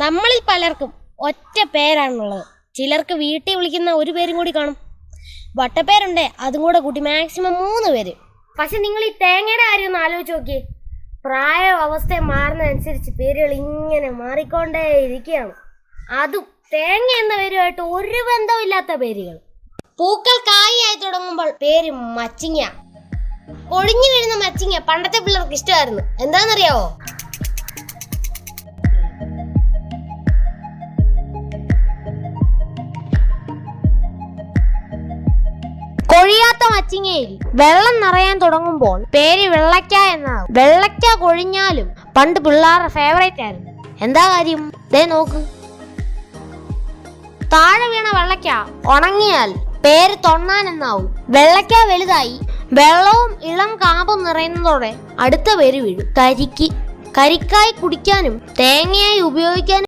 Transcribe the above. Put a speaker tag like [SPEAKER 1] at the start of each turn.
[SPEAKER 1] നമ്മളിൽ പലർക്കും ഒറ്റ പേരാണുള്ളത്. ചിലർക്ക് വീട്ടിൽ വിളിക്കുന്ന ഒരു പേരും കൂടി കാണും. വട്ടപ്പേരുണ്ടേ അതും കൂടെ കൂട്ടി മാക്സിമം 3 പേര്. പക്ഷെ നിങ്ങൾ ഈ തേങ്ങയുടെ കാര്യം ഒന്ന് ആലോചിച്ച് നോക്കിയേ. പ്രായ അവസ്ഥ മാറുന്നതനുസരിച്ച് പേരുകൾ ഇങ്ങനെ മാറിക്കൊണ്ടേ ഇരിക്കുകയാണ്. അതും തേങ്ങ എന്ന പേരുമായിട്ട് ഒരു ബന്ധമില്ലാത്ത പേരുകൾ. പൂക്കൾ കായായി തുടങ്ങുമ്പോൾ പേര് മച്ചിങ്ങ. കൊഴിഞ്ഞു വീഴുന്ന മച്ചിങ്ങ പണ്ടത്തെ പിള്ളേർക്ക് ഇഷ്ടമായിരുന്നു. എന്താണെന്നറിയാവോ? കൊഴിയാത്ത മച്ചിങ്ങയിൽ വെള്ളം നിറയാൻ തുടങ്ങുമ്പോൾ പേര് വെള്ളക്ക എന്നാകും. വെള്ളക്ക കൊഴിഞ്ഞാലും പണ്ട് പിള്ളേരുടെ ഫേവറേറ്റ് ആയിരുന്നു. എന്താ കാര്യം? ദേ നോക്ക്, താഴെ വീണ വെള്ളക്ക ഉണങ്ങിയാൽ പേര് തൊണ്ണാൻ എന്നാവും. വെള്ളക്ക വലുതായി വെള്ളവും ഇളം കാമ്പും നിറയുന്നതോടെ അടുത്ത പേര് വീഴും. കരിക്കായി കുടിക്കാനും തേങ്ങയായി ഉപയോഗിക്കാനും